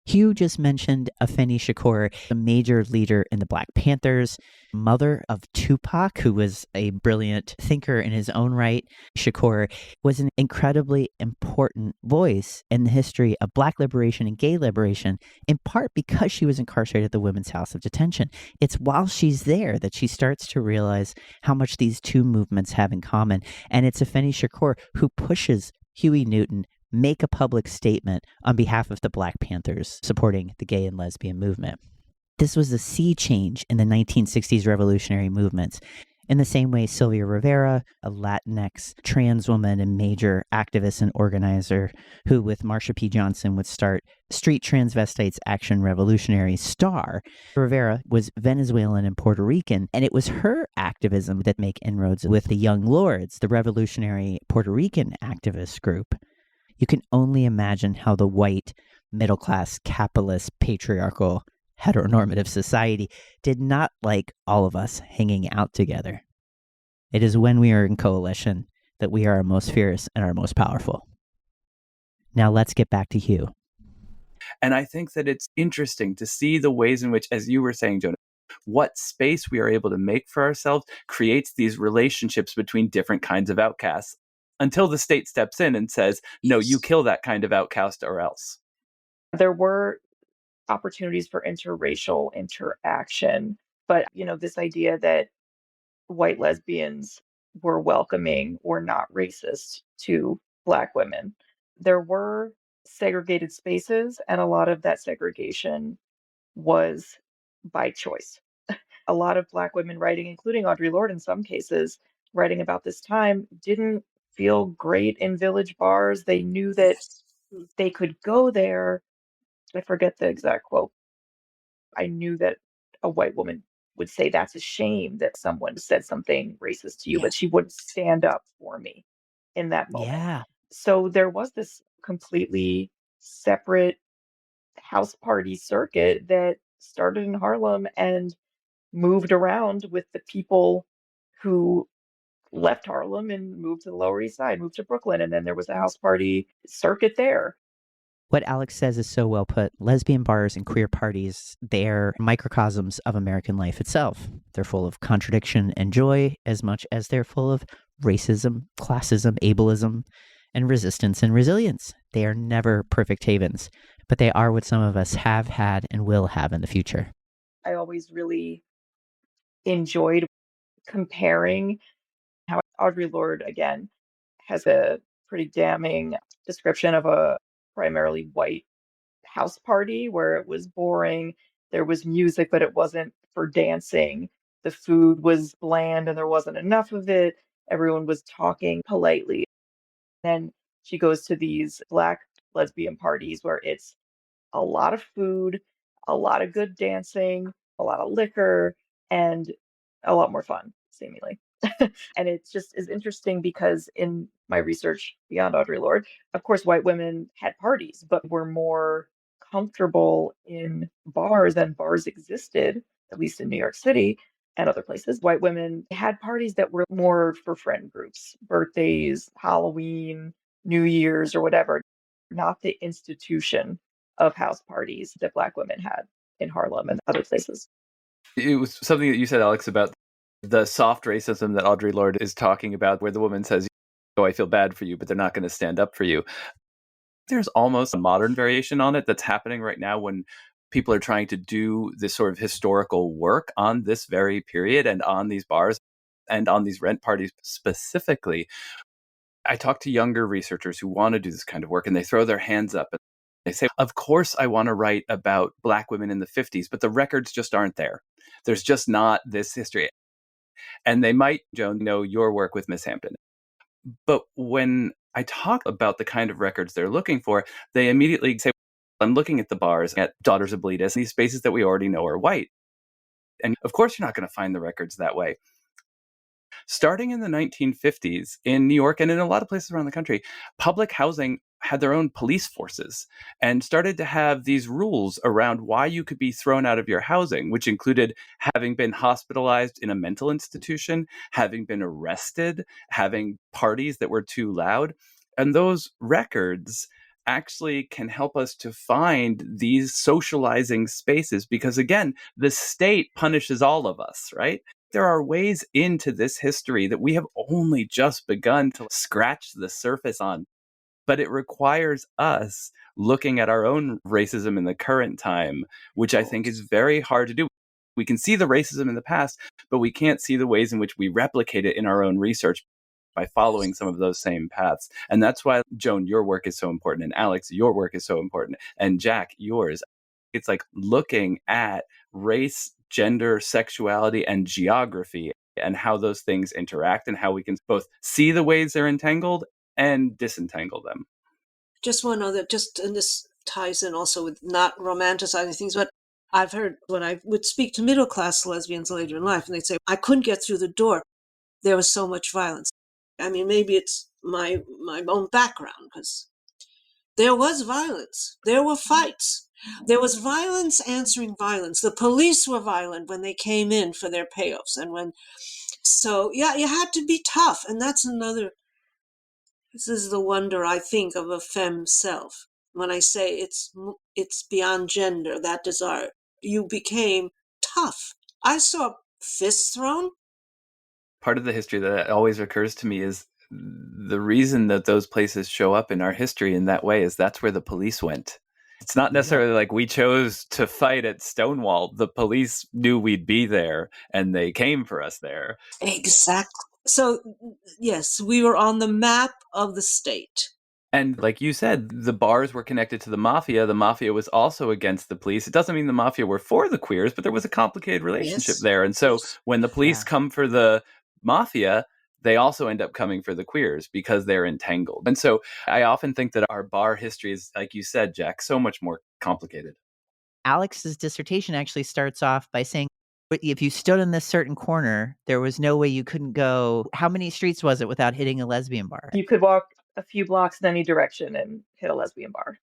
Hugh just mentioned Afeni Shakur, a major leader in the Black Panthers, mother of Tupac, who was a brilliant thinker in his own right. Shakur was an incredibly important voice in the history of Black liberation and gay liberation, in part because she was incarcerated at the Women's House of Detention. It's while she's there that she starts to realize how much these two movements have in common. And it's Afeni Shakur who pushes Huey Newton make a public statement on behalf of the Black Panthers supporting the gay and lesbian movement. This was a sea change in the 1960s revolutionary movements. In the same way, Sylvia Rivera, a Latinx trans woman and major activist and organizer who with Marsha P. Johnson would start Street Transvestites Action Revolutionary STAR. Rivera was Venezuelan and Puerto Rican, and it was her activism that made inroads with the Young Lords, the revolutionary Puerto Rican activist group. You can only imagine how the white, middle-class, capitalist, patriarchal, heteronormative society did not like all of us hanging out together. It is when we are in coalition that we are our most fierce and our most powerful. Now let's get back to Hugh. And I think that it's interesting to see the ways in which, as you were saying, Jonah, what space we are able to make for ourselves creates these relationships between different kinds of outcasts, until the state steps in and says, no, you kill that kind of outcast or else. There were opportunities for interracial interaction, but, this idea that white lesbians were welcoming or not racist to Black women. There were segregated spaces, and a lot of that segregation was by choice. A lot of Black women writing, including Audre Lorde in some cases, writing about this time, didn't feel great in village bars. They knew that they could go there. I forget the exact quote. I knew that a white woman would say that's a shame that someone said something racist to you, but Yes. she wouldn't stand up for me in that moment. Yeah. So there was this completely separate house party circuit that started in Harlem and moved around with the people who left Harlem and moved to the Lower East Side, moved to Brooklyn, and then there was a house party circuit there. What Alix says is so well put. Lesbian bars and queer parties, they're microcosms of American life itself. They're full of contradiction and joy as much as they're full of racism, classism, ableism, and resistance and resilience. They are never perfect havens, but they are what some of us have had and will have in the future. I always really enjoyed comparing how Audre Lorde, again, has a pretty damning description of a primarily white house party where it was boring. There was music, but it wasn't for dancing. The food was bland and there wasn't enough of it. Everyone was talking politely. Then she goes to these Black lesbian parties where it's a lot of food, a lot of good dancing, a lot of liquor, and a lot more fun, seemingly. And it just is interesting because in my research beyond Audre Lorde, of course, white women had parties, but were more comfortable in bars, and bars existed, at least in New York City and other places. White women had parties that were more for friend groups, birthdays, Halloween, New Year's, or whatever, not the institution of house parties that Black women had in Harlem and other places. It was something that you said, Alix, about the soft racism that Audre Lorde is talking about, where the woman says, "Oh, I feel bad for you," but they're not going to stand up for you. There's almost a modern variation on it that's happening right now when people are trying to do this sort of historical work on this very period and on these bars and on these rent parties specifically. I talk to younger researchers who want to do this kind of work, and they throw their hands up and they say, "Of course I want to write about Black women in the 50s, but the records just aren't there. There's just not this history." And they might, Joan, know your work with Miss Hampton. But when I talk about the kind of records they're looking for, they immediately say, "I'm looking at the bars, at Daughters of Bleedus, these spaces that we already know are white." And of course, you're not going to find the records that way. Starting in the 1950s in New York and in a lot of places around the country, public housing had their own police forces and started to have these rules around why you could be thrown out of your housing, which included having been hospitalized in a mental institution, having been arrested, having parties that were too loud. And those records actually can help us to find these socializing spaces because, again, the state punishes all of us, right? There are ways into this history that we have only just begun to scratch the surface on, but it requires us looking at our own racism in the current time, which I think is very hard to do. We can see the racism in the past, but we can't see the ways in which we replicate it in our own research by following some of those same paths. And that's why, Joan, your work is so important, and Alix, your work is so important, and Jack, yours. It's like looking at race, gender, sexuality, and geography and how those things interact and how we can both see the ways they're entangled and disentangle them. Just want to know that and this ties in also with not romanticizing things, but I've heard when I would speak to middle class lesbians later in life, and they'd say, "I couldn't get through the door. There was so much violence." I mean, maybe it's my own background, because there was violence. There were fights. There was violence answering violence. The police were violent when they came in for their payoffs. So yeah, you had to be tough. And that's this is the wonder, I think, of a femme self. When I say it's beyond gender, that desire, you became tough. I saw fists thrown. Part of the history that always occurs to me is the reason that those places show up in our history in that way is that's where the police went. It's not necessarily like we chose to fight at Stonewall. The police knew we'd be there and they came for us there. Exactly. So, yes, we were on the map of the state. And like you said, the bars were connected to the mafia. The mafia was also against the police. It doesn't mean the mafia were for the queers, but there was a complicated relationship there. And so when the police come for the mafia, they also end up coming for the queers because they're entangled. And so I often think that our bar history is, like you said, Jack, so much more complicated. Alix's dissertation actually starts off by saying, if you stood in this certain corner, there was no way you couldn't go. How many streets was it without hitting a lesbian bar? You could walk a few blocks in any direction and hit a lesbian bar.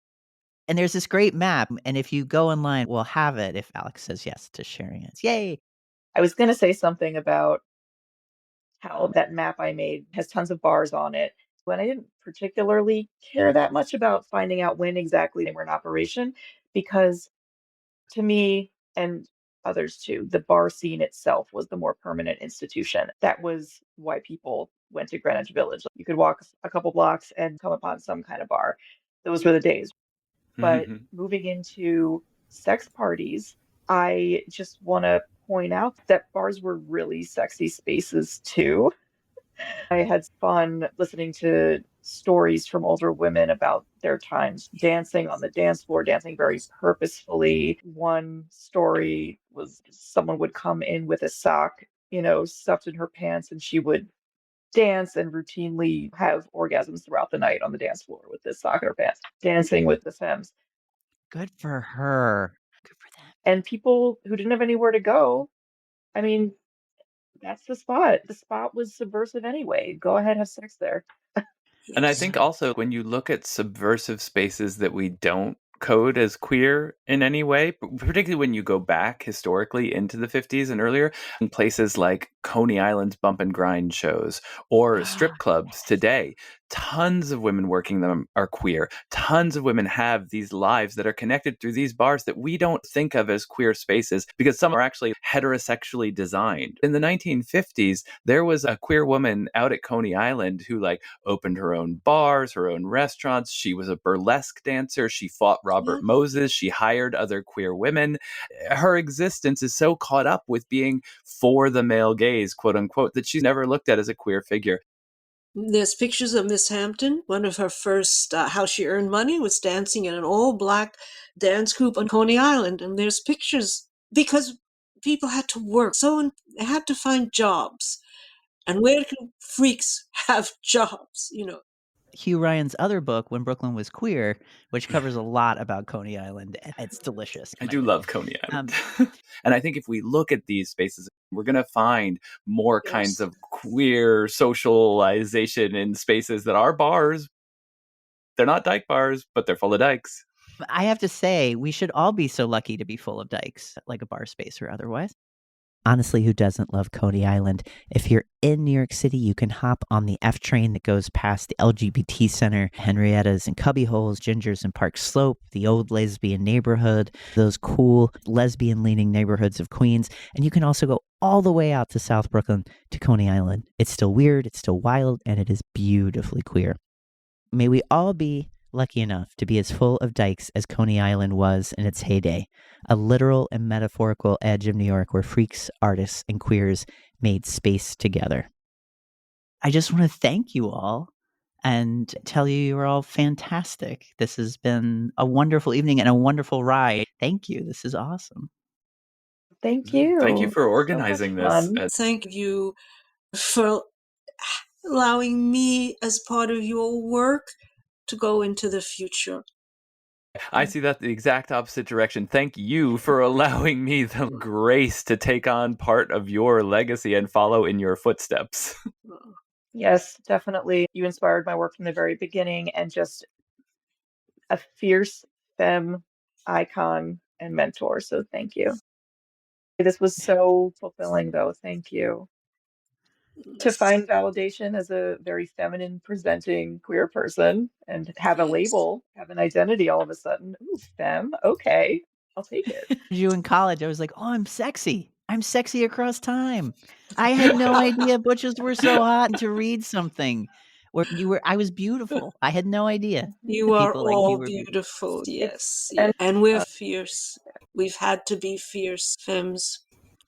And there's this great map. And if you go online, we'll have it if Alix says yes to sharing it. Yay. I was going to say something about how that map I made has tons of bars on it. When I didn't particularly care that much about finding out when exactly they were in operation, because to me and others too, the bar scene itself was the more permanent institution. That was why people went to Greenwich Village. You could walk a couple blocks and come upon some kind of bar. Those were the days. But moving into sex parties, I just want to point out that bars were really sexy spaces too. I had fun listening to stories from older women about their times dancing on the dance floor, dancing very purposefully. One story was someone would come in with a sock, stuffed in her pants, and she would dance and routinely have orgasms throughout the night on the dance floor with this sock in her pants, dancing with the femmes. Good for her. Good for them. And people who didn't have anywhere to go, I mean, that's the spot. The spot was subversive anyway. Go ahead, have sex there. And I think also when you look at subversive spaces that we don't code as queer in any way, particularly when you go back historically into the 50s and earlier, in places like Coney Island's bump and grind shows or strip clubs today, tons of women working them are queer. Tons of women have these lives that are connected through these bars that we don't think of as queer spaces because some are actually heterosexually designed. In the 1950s, there was a queer woman out at Coney Island who opened her own bars, her own restaurants. She was a burlesque dancer. She fought Robert Moses. She hired other queer women. Her existence is so caught up with being for the male gaze, quote unquote, that she's never looked at as a queer figure. There's pictures of Miss Hampton. One of her first, how she earned money was dancing in an all-black dance group on Coney Island. And there's pictures because people had to work. So they had to find jobs. And where can freaks have jobs, Hugh Ryan's other book, When Brooklyn Was Queer, which covers a lot about Coney Island. It's delicious. I do love Coney Island. And I think if we look at these spaces, we're going to find more kinds of queer socialization in spaces that are bars. They're not dyke bars, but they're full of dykes. I have to say, we should all be so lucky to be full of dykes, like a bar space or otherwise. Honestly, who doesn't love Coney Island? If you're in New York City, you can hop on the F train that goes past the LGBT Center, Henrietta's and Cubbyholes, Ginger's and Park Slope, the old lesbian neighborhood, those cool lesbian-leaning neighborhoods of Queens. And you can also go all the way out to South Brooklyn to Coney Island. It's still weird, it's still wild, and it is beautifully queer. May we all be lucky enough to be as full of dykes as Coney Island was in its heyday, a literal and metaphorical edge of New York where freaks, artists, and queers made space together. I just want to thank you all and tell you you're all fantastic. This has been a wonderful evening and a wonderful ride. Thank you. This is awesome. Thank you. Thank you for organizing this. Thank you for allowing me as part of your work to go into the future. I see that the exact opposite direction. Thank you for allowing me the grace to take on part of your legacy and follow in your footsteps. Yes, definitely. You inspired my work from the very beginning and just a fierce femme icon and mentor. So thank you. This was so fulfilling, though. Thank you. To find validation as a very feminine presenting queer person and have a label, have an identity all of a sudden. Ooh, femme. Okay, I'll take it. You in college, I was like, oh, I'm sexy. I'm sexy across time. I had no idea butches were so hot to read something. Where I was beautiful. I had no idea. You are all beautiful. Yes. And we're fierce. We've had to be fierce femmes.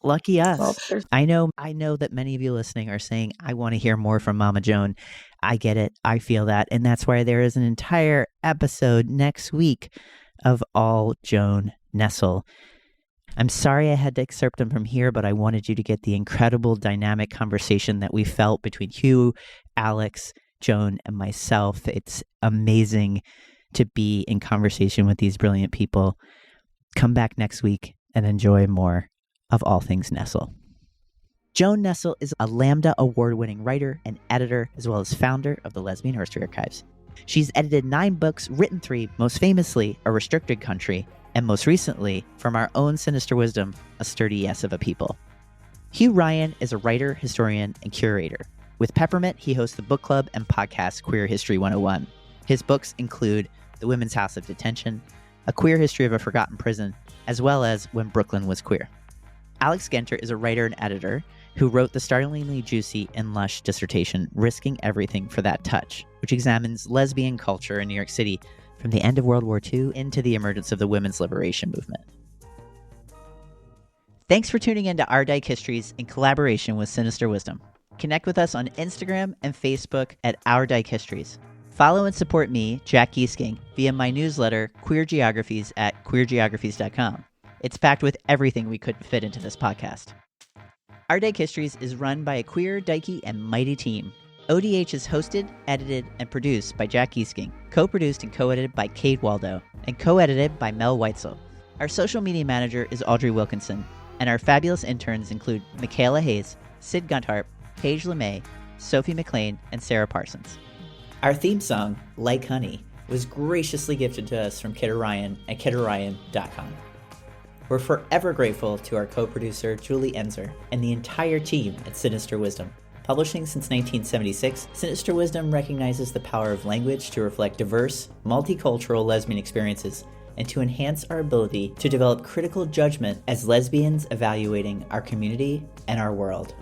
Lucky us. Well, I know that many of you listening are saying, I want to hear more from Mama Joan. I get it. I feel that. And that's why there is an entire episode next week of all Joan Nestle. I'm sorry I had to excerpt them from here, but I wanted you to get the incredible dynamic conversation that we felt between Hugh, Alix, Joan, and myself. It's amazing to be in conversation with these brilliant people. Come back next week and enjoy more of all things Nestle. Joan Nestle is a Lambda Award-winning writer and editor, as well as founder of the Lesbian History Archives. She's edited 9 books, written 3, most famously A Restricted Country, and most recently, from our own Sinister Wisdom, A Sturdy Yes of a People. Hugh Ryan is a writer, historian, and curator. With Peppermint, he hosts the book club and podcast Queer History 101. His books include The Women's House of Detention, A Queer History of a Forgotten Prison, as well as When Brooklyn Was Queer. Alix Genter is a writer and editor who wrote the startlingly juicy and lush dissertation Risking Everything for That Touch, which examines lesbian culture in New York City from the end of World War II into the emergence of the women's liberation movement. Thanks for tuning in to Our Dyke Histories in collaboration with Sinister Wisdom. Connect with us on Instagram and Facebook at Our Dyke Histories. Follow and support me, Jack Gieseking, via my newsletter, Queer Geographies, at queergeographies.com. It's packed with everything we couldn't fit into this podcast. Our Dyke Histories is run by a queer, dykey, and mighty team. ODH is hosted, edited, and produced by Jack Gieseking, co-produced and co-edited by Kate Waldo, and co-edited by Mel Weitzel. Our social media manager is Audrey Wilkinson, and our fabulous interns include Michaela Hayes, Sid Gunthart, Paige LeMay, Sophie McLean, and Sarah Parsons. Our theme song, Like Honey, was graciously gifted to us from Kidder Ryan at kidderryan.com. We're forever grateful to our co-producer, Julie Enzer, and the entire team at Sinister Wisdom. Publishing since 1976, Sinister Wisdom recognizes the power of language to reflect diverse, multicultural lesbian experiences and to enhance our ability to develop critical judgment as lesbians evaluating our community and our world.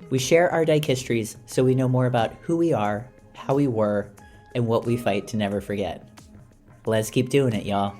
We share our Dyke histories so we know more about who we are, how we were, and what we fight to never forget. Let's keep doing it, y'all.